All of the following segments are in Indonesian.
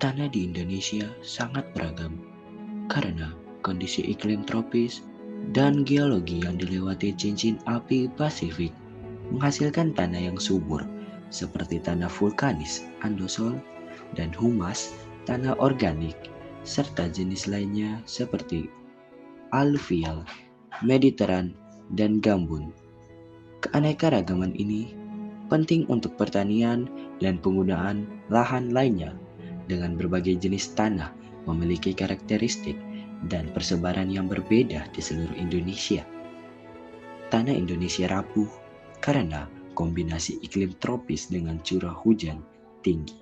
Tanah di Indonesia sangat beragam karena kondisi iklim tropis dan geologi yang dilewati cincin api Pasifik menghasilkan tanah yang subur seperti tanah vulkanis andosol dan humas, tanah organik, serta jenis lainnya seperti aluvial, mediteran, dan gambut. Keanekaragaman ini penting untuk pertanian dan penggunaan lahan lainnya dengan berbagai jenis tanah memiliki karakteristik dan persebaran yang berbeda di seluruh Indonesia. Tanah Indonesia rapuh karena kombinasi iklim tropis dengan curah hujan tinggi,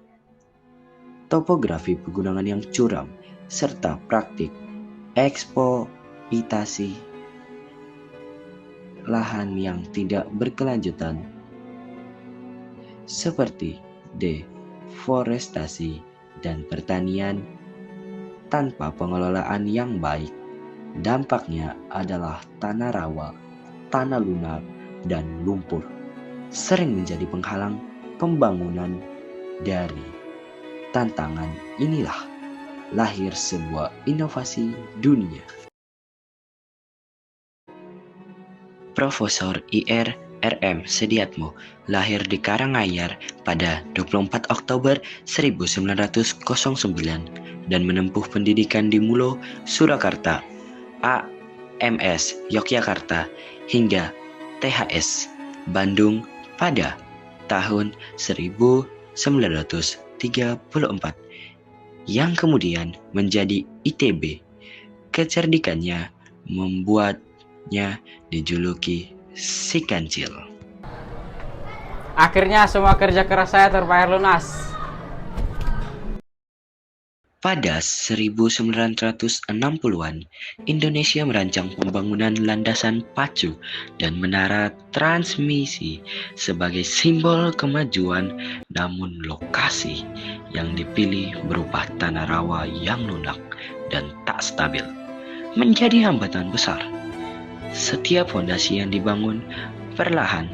topografi pegunungan yang curam, serta praktik eksploitasi lahan yang tidak berkelanjutan seperti deforestasi dan pertanian tanpa pengelolaan yang baik. Dampaknya adalah tanah rawa, tanah lunak, dan lumpur sering menjadi penghalang pembangunan. Dari tantangan inilah lahir sebuah inovasi dunia. Profesor Ir. R.M. Sediatmo lahir di Karanganyar pada 24 Oktober 1909 dan menempuh pendidikan di Mulo, Surakarta, AMS Yogyakarta hingga THS Bandung pada tahun 1934 yang kemudian menjadi ITB. Kecerdikannya membuatnya dijuluki si kancil. Akhirnya semua kerja keras saya terbayar lunas. Pada 1960-an, Indonesia merancang pembangunan landasan pacu dan menara transmisi sebagai simbol kemajuan, namun lokasi yang dipilih berupa tanah rawa yang lunak dan tak stabil menjadi hambatan besar. Setiap fondasi yang dibangun perlahan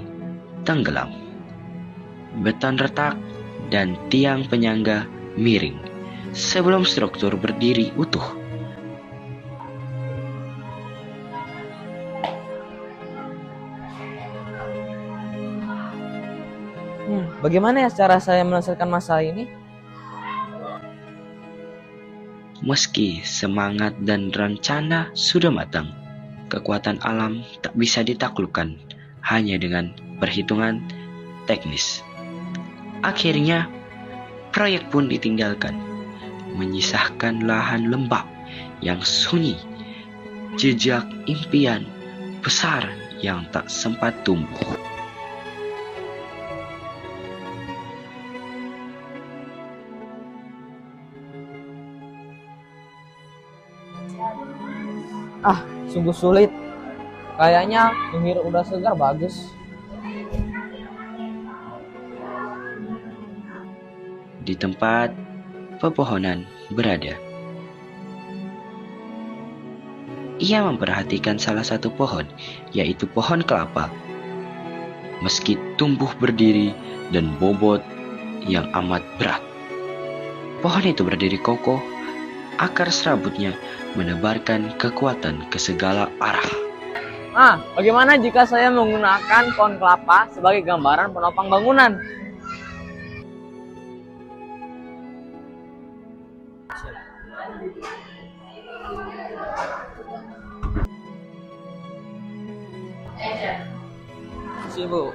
tenggelam. Beton retak dan tiang penyangga miring sebelum struktur berdiri utuh. Bagaimana ya cara saya menyelesaikan masalah ini? Meski semangat dan rencana sudah matang, kekuatan alam tak bisa ditaklukkan hanya dengan perhitungan teknis. Akhirnya, proyek pun ditinggalkan, menyisahkan lahan lembab yang sunyi, jejak impian besar yang tak sempat tumbuh. Sungguh sulit. Kayaknya menghirup udara segar bagus. Di tempat pepohonan berada, ia memperhatikan salah satu pohon, yaitu pohon kelapa. Meski tumbuh berdiri dan bobot yang amat berat, pohon itu berdiri kokoh. Akar serabutnya menebarkan kekuatan ke segala arah. Bagaimana jika saya menggunakan pohon kelapa sebagai gambaran penopang bangunan? Bu.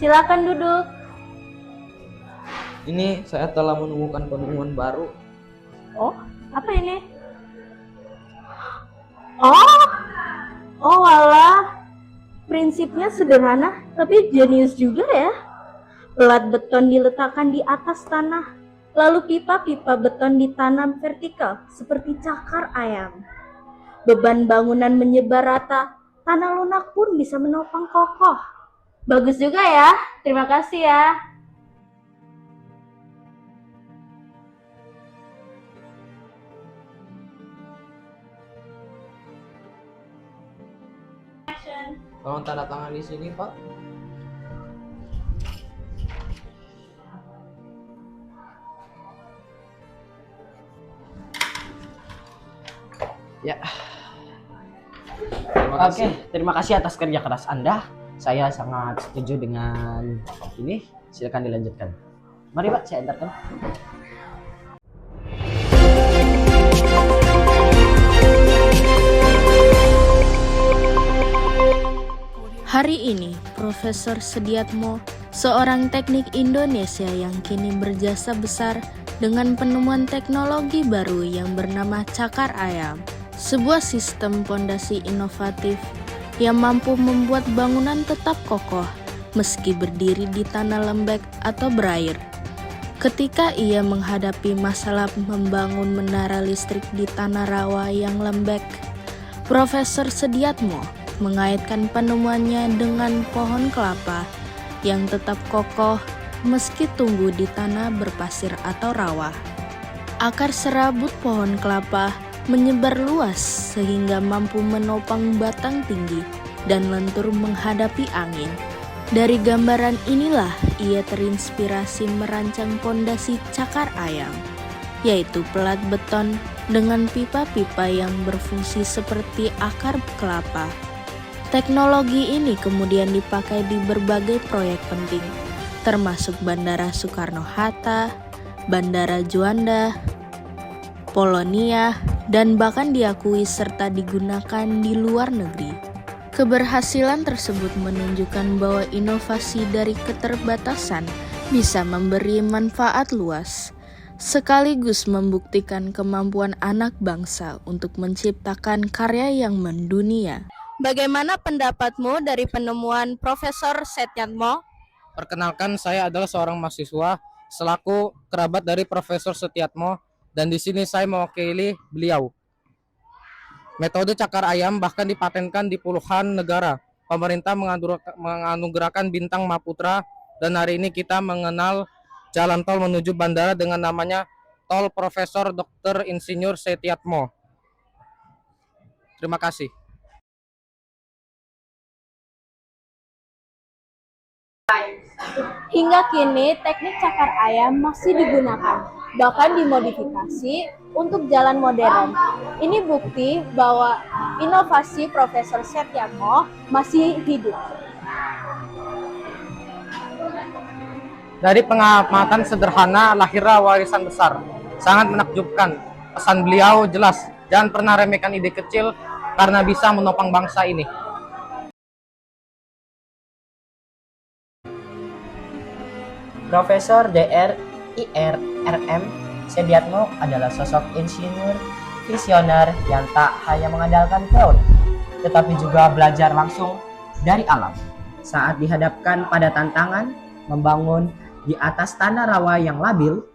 Silakan duduk. Ini saya telah menemukan penemuan baru. Oh, apa ini? Oh, alah. Prinsipnya sederhana, tapi jenius juga ya. Pelat beton diletakkan di atas tanah, lalu pipa-pipa beton ditanam vertikal seperti cakar ayam. Beban bangunan menyebar rata, tanah lunak pun bisa menopang kokoh. Bagus juga ya, terima kasih ya. Tolong tanda tangan di sini, Pak. Ya. Oke, terima kasih atas kerja keras Anda. Saya sangat setuju dengan ini. Silakan dilanjutkan. Mari Pak, saya antarkan. Hari ini, Profesor Sediatmo, seorang teknik Indonesia yang kini berjasa besar dengan penemuan teknologi baru yang bernama cakar ayam, sebuah sistem pondasi inovatif yang mampu membuat bangunan tetap kokoh meski berdiri di tanah lembek atau berair. Ketika ia menghadapi masalah membangun menara listrik di tanah rawa yang lembek, Profesor Sediatmo mengaitkan penemuannya dengan pohon kelapa yang tetap kokoh meski tumbuh di tanah berpasir atau rawa. Akar serabut pohon kelapa menyebar luas sehingga mampu menopang batang tinggi dan lentur menghadapi angin. Dari gambaran inilah ia terinspirasi merancang pondasi cakar ayam, yaitu pelat beton dengan pipa-pipa yang berfungsi seperti akar kelapa. Teknologi ini kemudian dipakai di berbagai proyek penting, termasuk Bandara Soekarno-Hatta, Bandara Juanda, Polonia, dan bahkan diakui serta digunakan di luar negeri. Keberhasilan tersebut menunjukkan bahwa inovasi dari keterbatasan bisa memberi manfaat luas, sekaligus membuktikan kemampuan anak bangsa untuk menciptakan karya yang mendunia. Bagaimana pendapatmu dari penemuan Profesor Sediatmo? Perkenalkan, saya adalah seorang mahasiswa selaku kerabat dari Profesor Sediatmo, dan di sini saya mewakili beliau. Metode cakar ayam bahkan dipatenkan di puluhan negara. Pemerintah menganugerahkan bintang Maputra, dan hari ini kita mengenal jalan tol menuju bandara dengan namanya Tol Profesor Dr. Insinyur Sediatmo. Terima kasih. Hingga kini, teknik cakar ayam masih digunakan, bahkan dimodifikasi untuk jalan modern. Ini bukti bahwa inovasi Profesor Sediatmo masih hidup. Dari pengamatan sederhana lahirlah warisan besar. Sangat menakjubkan. Pesan beliau jelas, jangan pernah remehkan ide kecil karena bisa menopang bangsa ini. Profesor Dr. Ir. RM. Sediatmo adalah sosok insinyur visioner yang tak hanya mengandalkan teori, tetapi juga belajar langsung dari alam. Saat dihadapkan pada tantangan membangun di atas tanah rawa yang labil,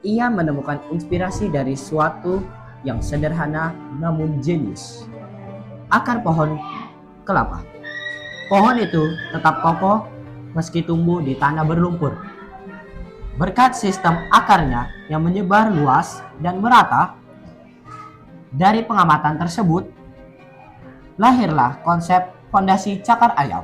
ia menemukan inspirasi dari suatu yang sederhana namun jenius. Akar pohon kelapa. Pohon itu tetap kokoh meski tumbuh di tanah berlumpur. Berkat sistem akarnya yang menyebar luas dan merata, dari pengamatan tersebut, lahirlah konsep fondasi cakar ayam.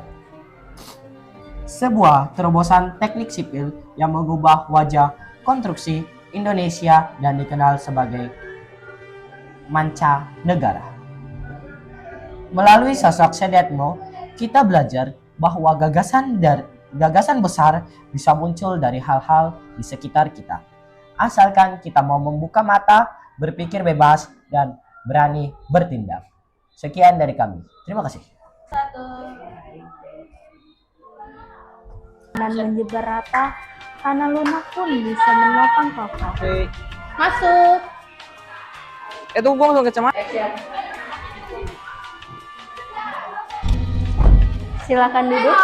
Sebuah terobosan teknik sipil yang mengubah wajah konstruksi Indonesia dan dikenal sebagai mancanegara. Melalui sosok Sediatmo, kita belajar bahwa gagasan besar bisa muncul dari hal-hal di sekitar kita. Asalkan kita mau membuka mata, berpikir bebas, dan berani bertindak. Sekian dari kami. Terima kasih. Dan menyebar rata, tanah lunak pun bisa menopang kokoh. Oke. Masuk. Itu gua langsung ke Cemat. Silakan duduk.